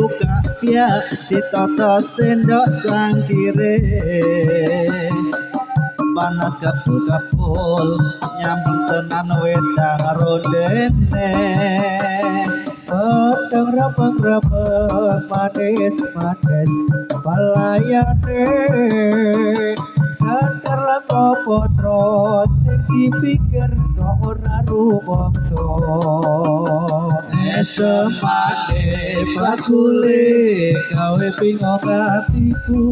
dibuka pia ditata sendok cangkire panas kapul-kapul nyambung tenan wedang rondene peteng repeng-repeng manis-manis palayane sadar leko potro sing dipikir kok ora rumangsa semade bakule gawe bingung atiku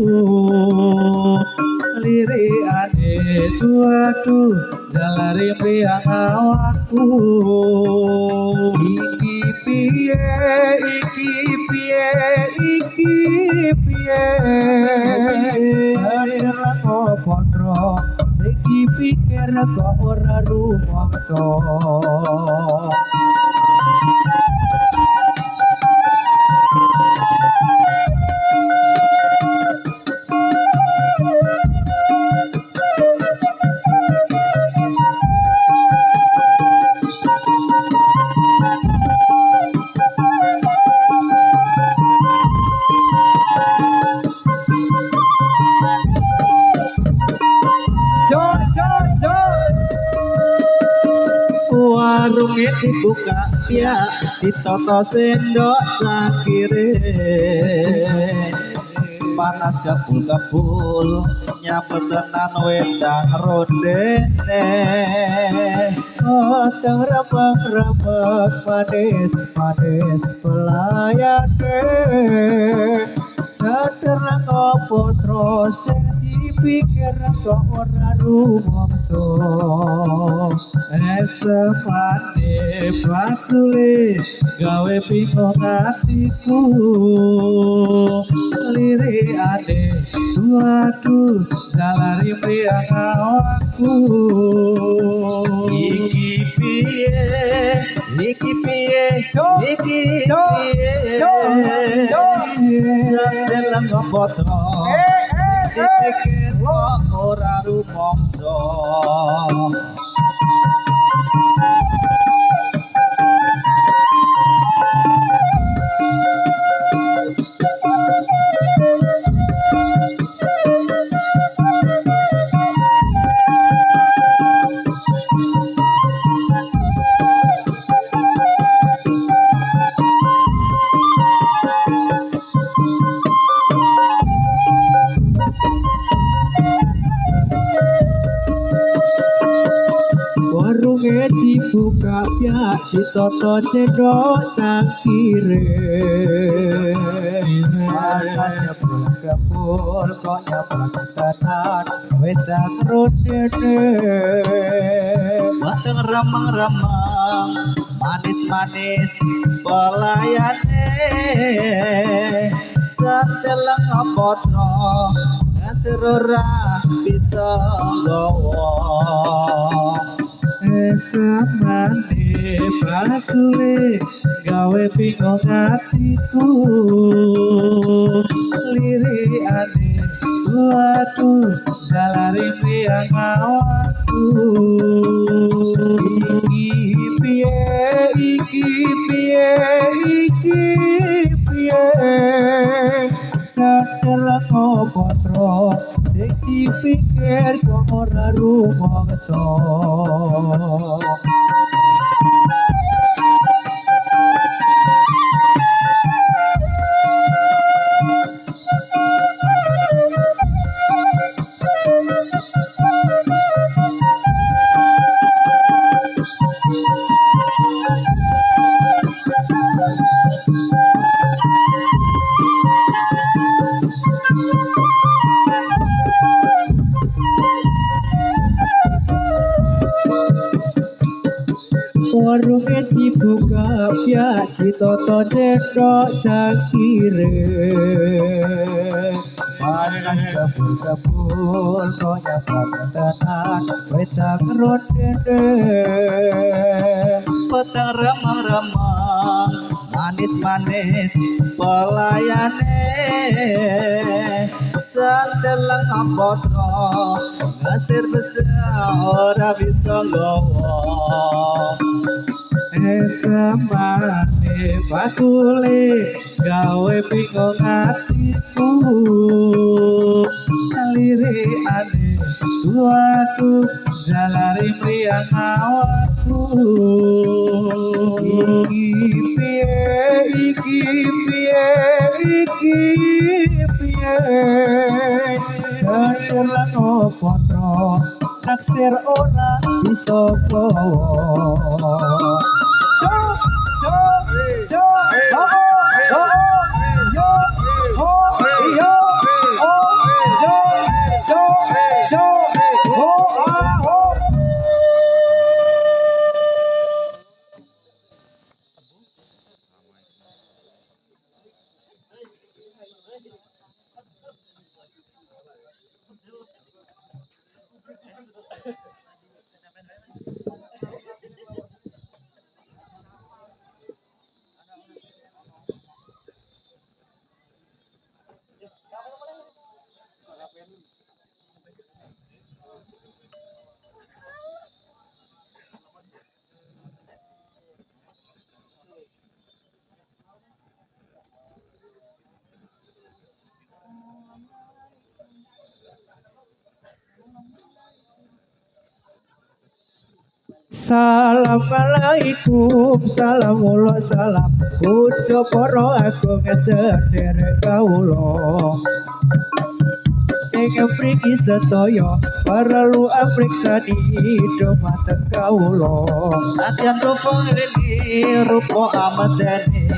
lirikane tuatu jalari priang awakku iki piye sadar potro sing dipikir kok ora rumangsa warunge dibuka pia ditata sendok cangkire panas kapul-kapul nyambut tenan wedang rondene peteng repeng-repeng manis-manis pelayane sadar leko potro sing dipikir kok ora rumangsa semade bakule gawe bingung atiku lirikane tuatu jalari priang awakku iki piye sedelang potro dipikir kok ora rumangsa warunge dibuka pia ditata cendok cangkire panas kapul kok nyambung tenan wedang rondene peteng remeng-remeng manis-manis pelayane sedeleng potro ngasir ora bisa nggawa semade bakule gawe bingung atiku lirikane tuatu jalari priang awakku iki piye sadar leko potro sing dipikir kok ora rumangsa warunge dibuka pia ditata cendok cangkire panas kapul-kapul kok nyambut tenan wedang rondene peteng remeng-remeng manis-manis pelayane sedeleng potro ngasir besar ora bisa nggawa Esamane bakule gawe bingung hatiku lirikane waduh jalari mriyang awakku iki piye Setir lan potro naksir ora bisa bawa Assalamualaikum, salamullah salam. Ucap para agung sederek kawula. Ing mriki sedaya perlu amriksani dhumateng kawula. Atian rupa nglini rupa amadani,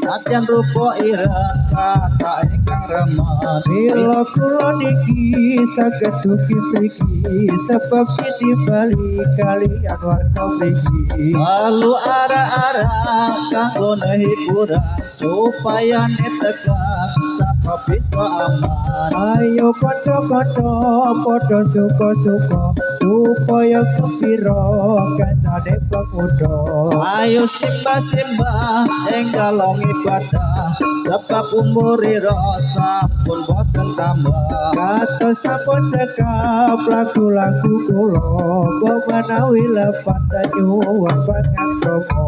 atian rupa ireng kata ingkang remen. Mila kula niki saged dugi mriki sebab ditibali kaliyan warga mriki. Lalu arah-arah kanggo hiburan supaya netekan sapa bisa aman. Ayo kanca-kanca padha suka-suka supaya kepira kancane pemuda. Ayo simbah-simbah ing kalong ibadah sebab umurira sampun boten tambah. Kados sampun cekap lagu-lagu kula kok menawi lepat nyuwun pangaksama.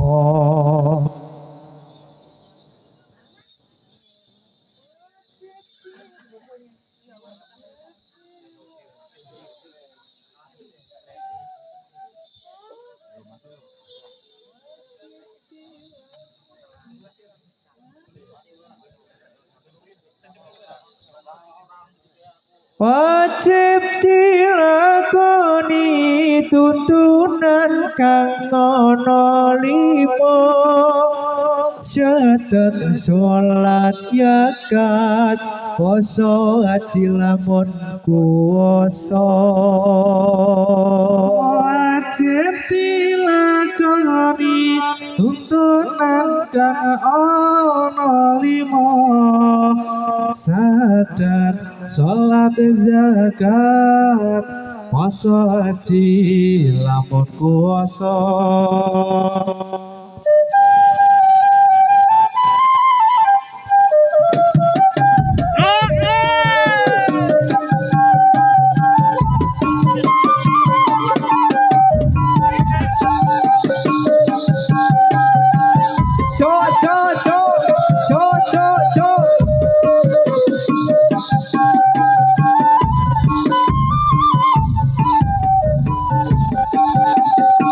Wajib dilakoni tuntunan kang ana 5 syahadat salat zakat poso haji lamun kuwasa. Wajib dilakoni tuntunan kang ana 5 syahadat salat zakat poso haji lamun kuwasa.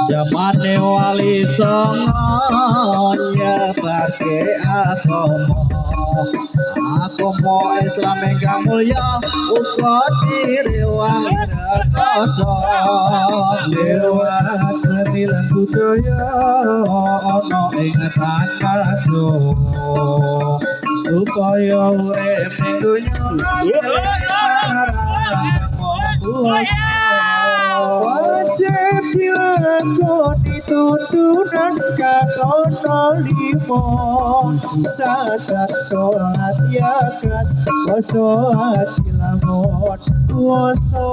Jamane wali songo nyebarke agama Islam ingkang mulya uga direwangi rekoso lewat seni lan budaya ana ing tanah supaya urip ning donya wajib dilakoni tuntunan kang ana 5 syahadat salat zakat poso haji lamun kuwasa.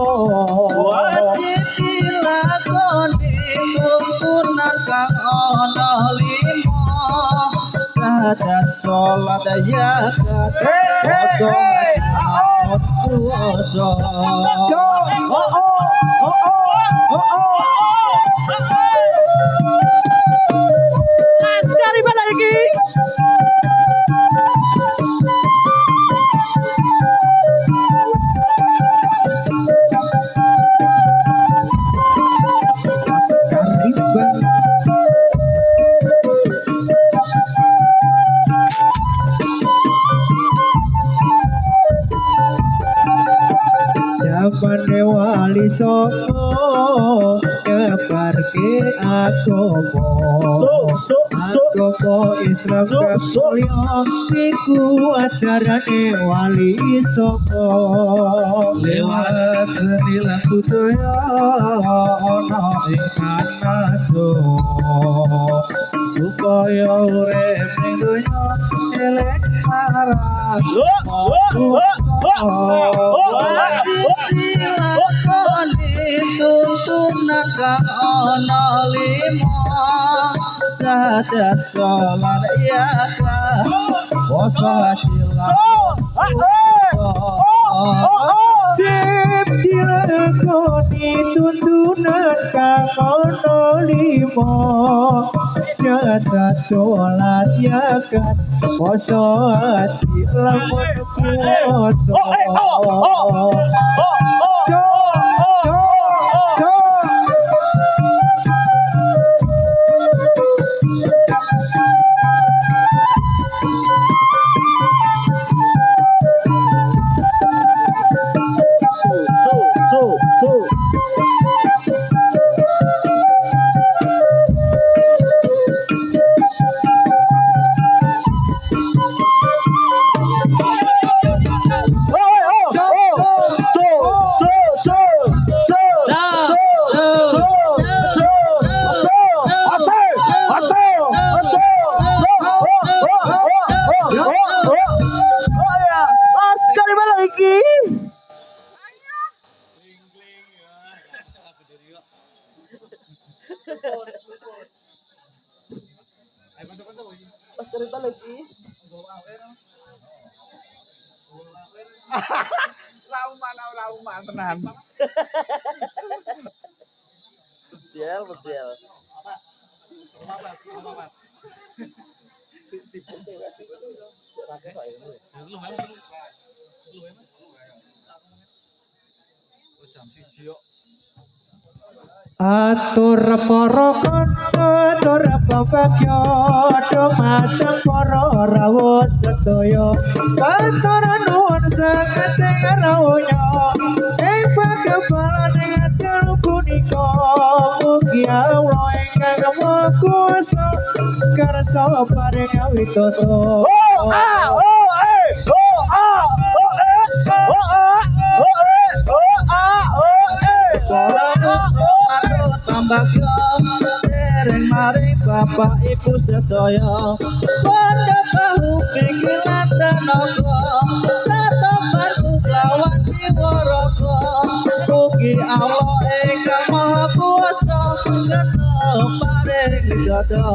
Wajib dilakoni tuntunan kang ana 5 syahadat salat zakat poso haji lamun kuwasa. soko nyebarke agama agama Islam kapolyo iku ajarane wali soko lewat seni lan budaya ana ing kanajo supaya urip ning donya elek marang tuntunan kang ana lima sadat sholat yaklah poso haji Cip dilakoni tuntunan kang ana lima sadat sholat yakat poso haji lamun puasa Rauman tenan. Betul. Atur para kanca atur pabagya dhumateng para rawuh sedaya katuran nuwun saged rawuhnya ing pakebalan atur punika mugi Allah ingkang maha kuwasa karsa paring witoto Pambagyo dereng maring bapak ibu sedaya padha bahu pikiran tenaga sarta bantu lawan jiwa raga mugi Allah ingkang maha kuwasa kersa paring widodo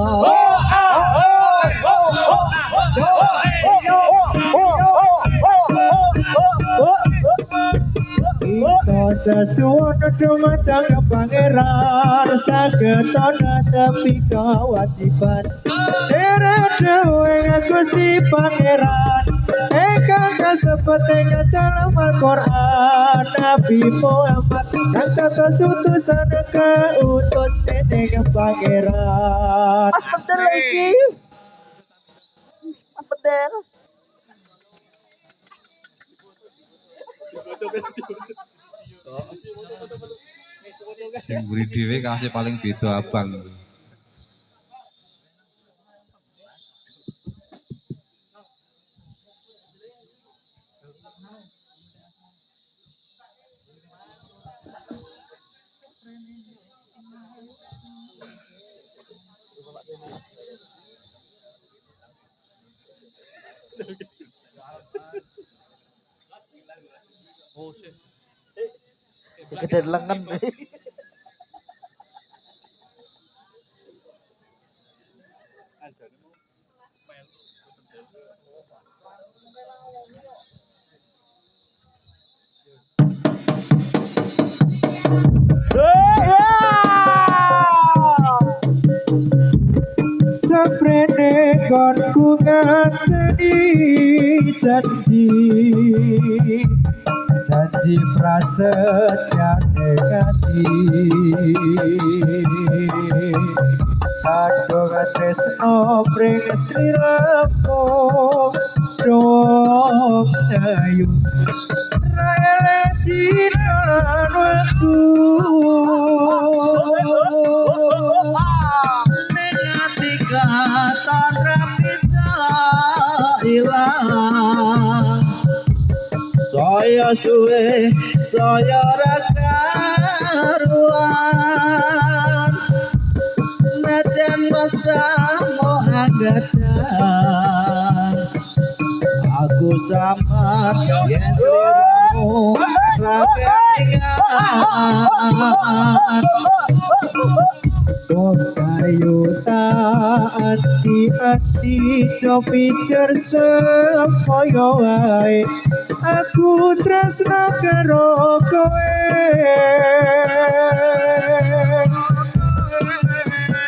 Sesuatu dumateng pangeran sagetono tepi kewajiban dewe Gusti Pangeran ingkang kasebut ing dalam Al-Qur'an Nabi Muhammad kang tetes utusan keutus dening pangeran Mas Bedel iki Mas Bedel sing mburi dhewe kasih paling beda abang. Oh shit. Gede lengan. Safrene kon ku ngateni janji prasetyane ati kadung tresno pring sliramu dong ayu raele dinan waktu ning katan ra bisa ilang saya suwe saya ra karuan najan masa mau agadan aku samar yen sliramu rakengan kok kayu tak hati-hati copi sepaya wae aku tresno karo kowe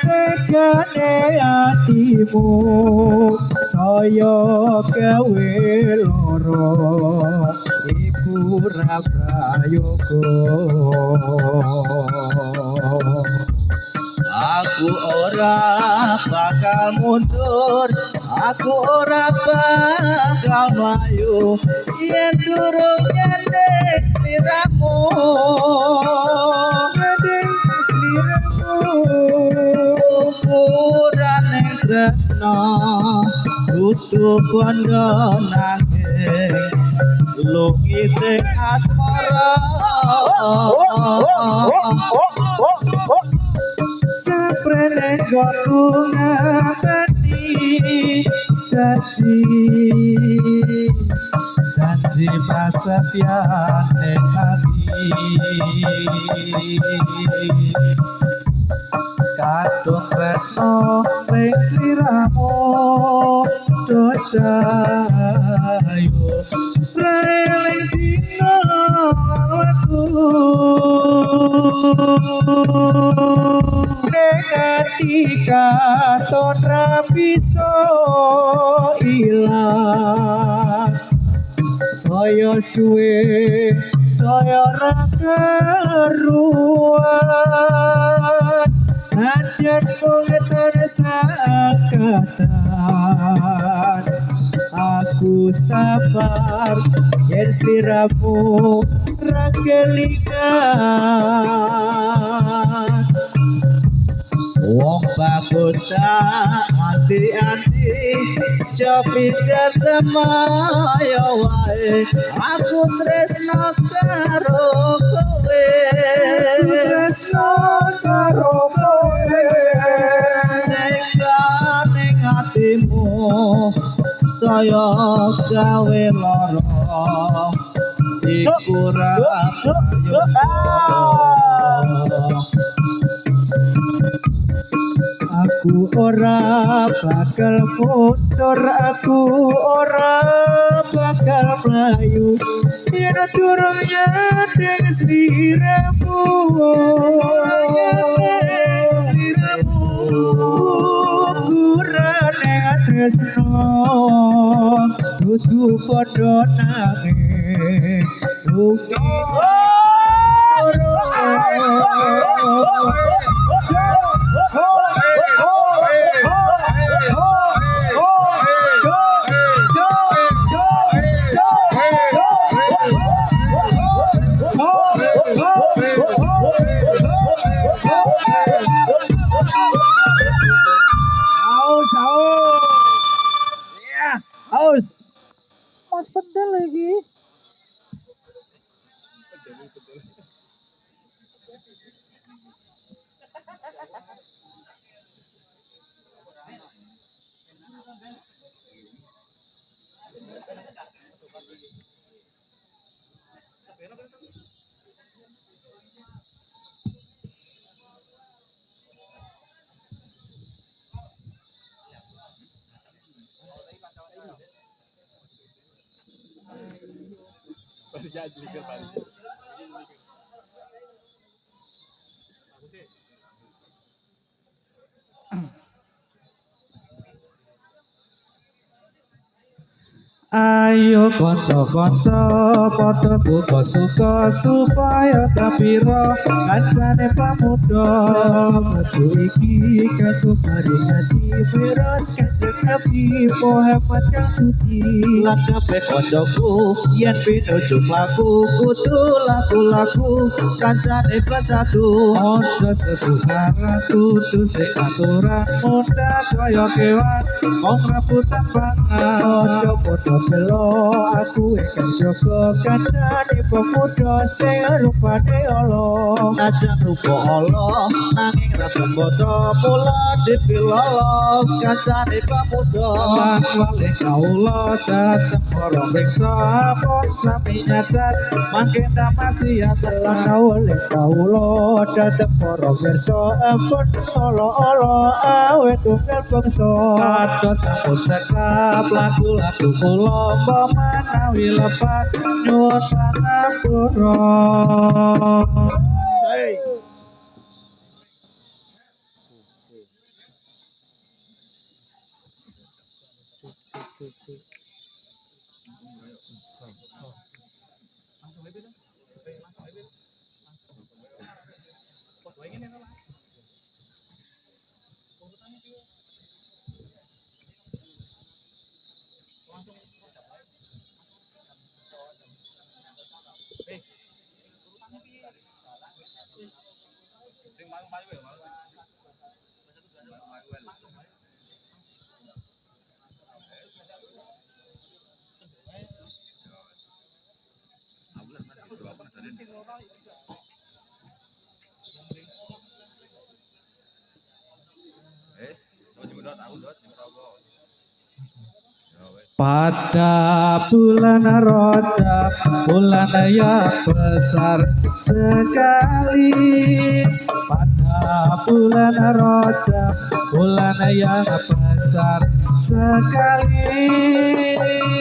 tegane atimu saya gawe loro iku ra prayoga aku ora bakal mundur aku ora bakal mlayu yen durung nyendek sliramu ukuran tresno kudu bondo nanging lukite asmara Saprene kodu ngateni janji prasetyane hati kadung tresno ring sliramu docayo reling dina aku ati katon ra bisa ilang saya suwe saya ra karuan najan pengetan sakatan aku sabar yen sliramu ra kelingan wong bagus tak hati-hati cobi semaya wae aku tresno karo kowe ning atimu saya gawe lara iku ra aku ora bakal mundur aku ora bakal mlayu yen durung nyandeng sliramu ukuran ning tresno kudu padha nanging Haus. Mas pedal lagi. Ayo kanca-kanca padha suka-suka supaya kapira kancane pamuda metu iki kanggo maringati wirat kanjeng Nabi Muhammad kang suci lan kabeh kancaku yen pinuju mlaku kudu laku-laku kancane bersatu aja sesukaran kudu sing aturan muda kaya kewan wong rebutan pangan aja padha belo aku ikan joko kancane pemuda sing rupane ala najan rupa ala nanging rasa bodo mula dipilolo kancane pemuda lan wale kaula dateng para mriksa pun sami nyacat mangke damasiat lan wale kaula dateng para mriksa pun ala-ala awet tunggal bangsa kados sampun cekap lagu-lagu kula lomba manawi lepat nyuwun pangapura. Pada bulan Rajab, bulan yang besar sekali. Pada bulan Rajab, bulan yang besar sekali.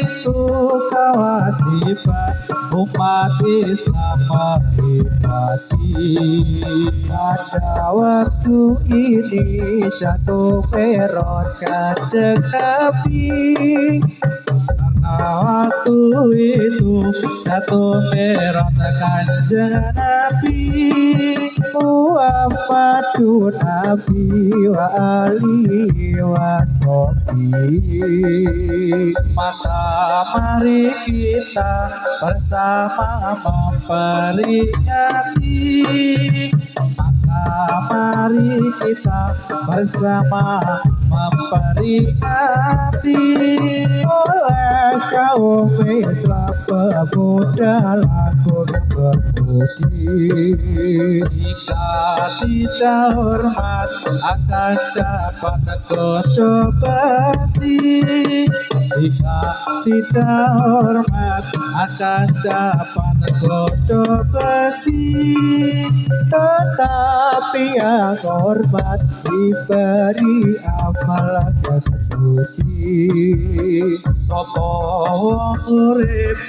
Itu kewajiban umat Islam mengingati. Pada waktu ini jatuh peron kanjeng Nabi. Waktu itu jatuh merah kanjeng Nabi Muhammadun Nabi wa alihi wa sahbihi. Maka mari kita bersama memperingati. Mari kita bersama memperingati oleh kaum Islam pemuda laku berbudi. Jika tidak hormat akan dapat godok besi. Jika tidak hormat akan dapat godok besi. Tetapi yang hormat diberi amal suci. Sapa wong urip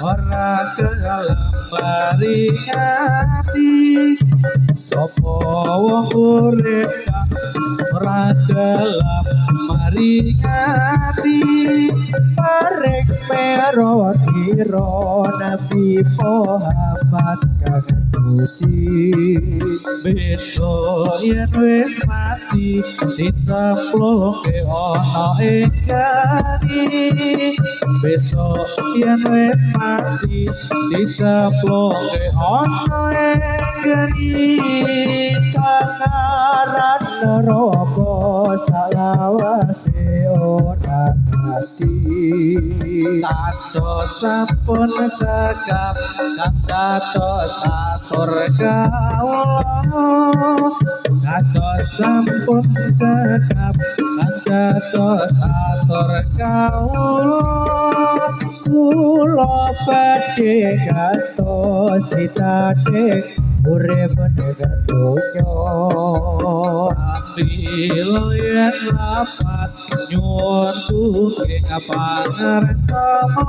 ora gelem peringati. Sapa wong urip ora gelem peringati. Paring merotira Nabi Muhammad kang suci. Besok yen wis mati dicempluke ana ing geni. Besok yen wis mati dicempluke ana ing geni. Kangaran neraka salawase ora mati. Kados sampun cekap kados atur kawula. Kados sampun cekap kados atur kawula. Kula badhe kados sitadik urip negara donya. Apila yen lapat nyuwun duking pangarsama.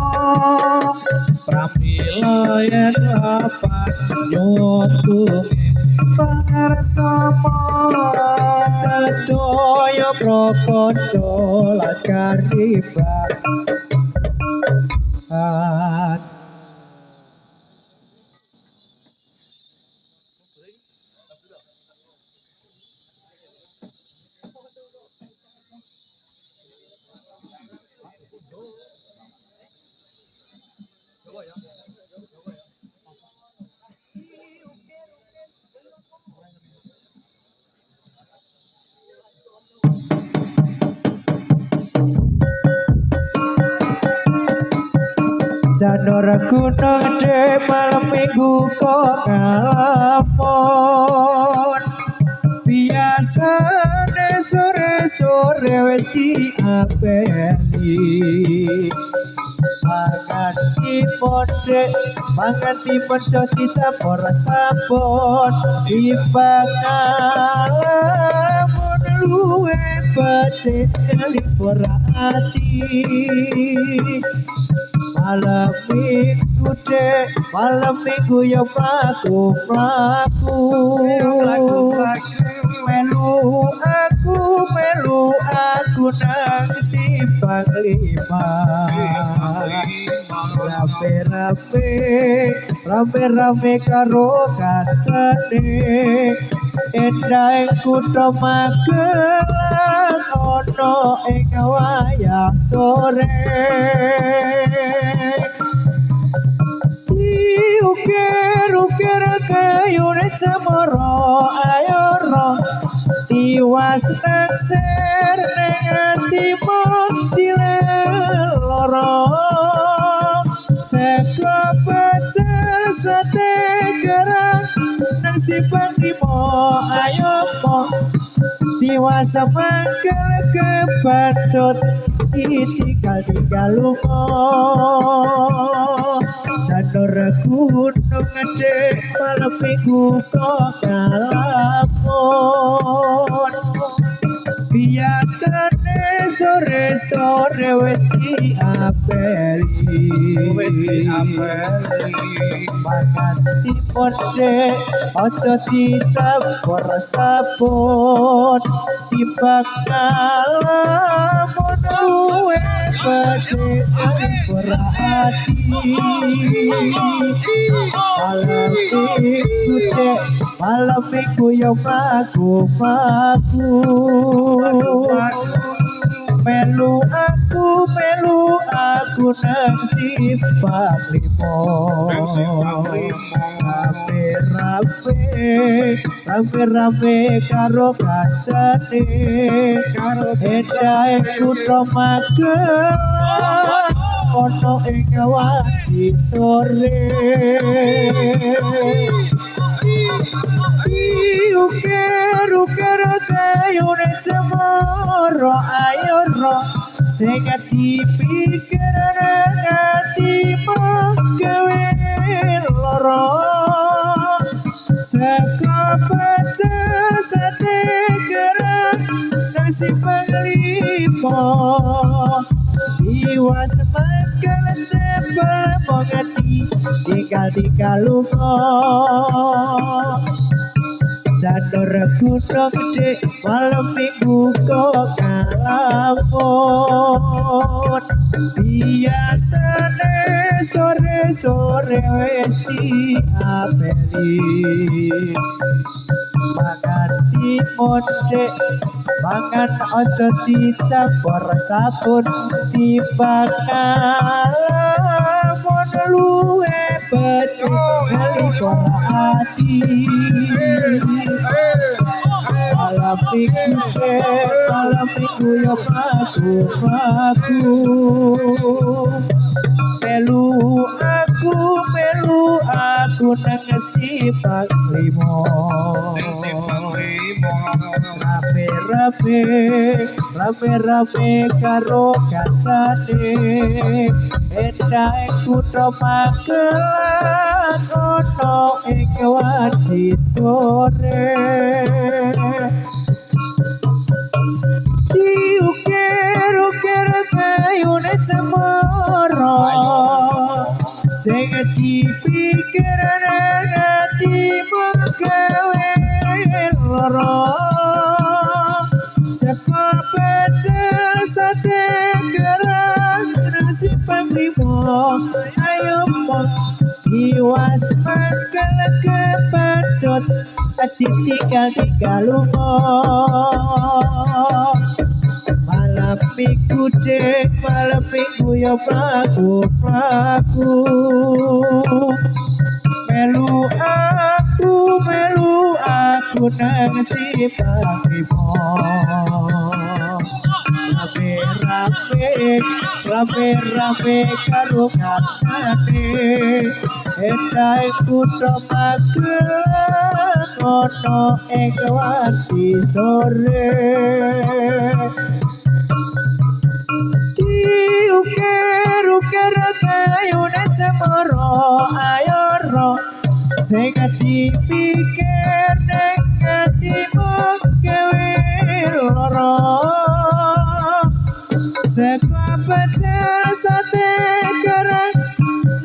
Pramila yen lapat nyuwun duking pangarsama. Sedaya prakonco laskar ibadah Janur gunung de malam minggu kok ngalamun biasane sore-sore wis diapeni mangan tipon dek mangan tipon jodi campur sabun dibakalamun luwe becik libur hati malam minggu dek malam minggu ya mlaku melu aku nang simpang lima rame karo kancane endang kutha Magelang ono ing wayah sore ukir kayune cemara ayo ro tiwas nang ser ning atimu dileloro seko pecel sate gerang nang simpang limo ayo mo tiwas mangkel kebacut tinggal lunga janur gunung gede malam minggu kok ngalamun biasane sore-sore wis diapeli mangan tipon dek aja dicampur sabun dibakalamun luwe becik libur hati malam minggu ya mlaku melu aku nang simpang limo rame karo kancane edahe kutha Magelang ono ing wadi sore ukir kayune cemara ayo ro sing dipikir nang atimu gawe lara saka pecel sate gerang nang simpang limo iwas mangkel cepel mongati tinggal lunga janur gunung gede malam minggu kok ngalamun biasane sore-sore wis diapeli mangan tipon dek mangan aja dicampur sabun dibakalamun luwe becik libur hati malam minggu ya mlaku melu aku nang simpang limo rame karo kancane endahe kutha Magelang ono ing wadi sore ukir kayune cemara sing dipikir nang atimu gawe lara saka pecel sate gerang nang simpang primo ayo mo iwas mangkel kepacut tinggal lunga malam minggu dek malam minggu ya pelaku melu aku nang si primo Rame karo kancane Endai kutha Magelang ono ing wanci sore Diukir kayune cemara ayo ro sing dipikir ning atimu gawe lara Seka pecel sate kerang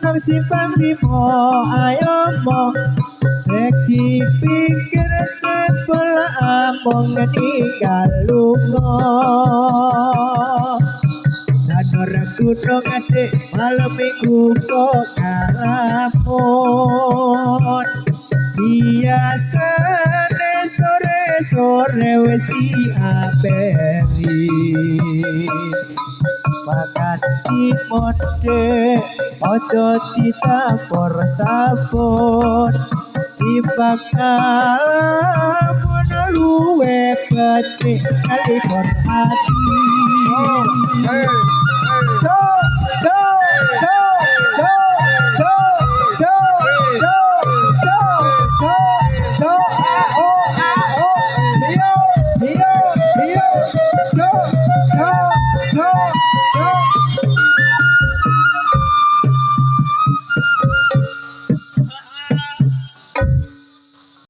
nang simpang limo ayo mo Sek dipikir cepel among ninggal lunga Janur gunung adik malam minggu kok kalamun Biasane sore wis diaperi Makan timonde ojo dicampur sabun dibakal mono luwe becik kali hati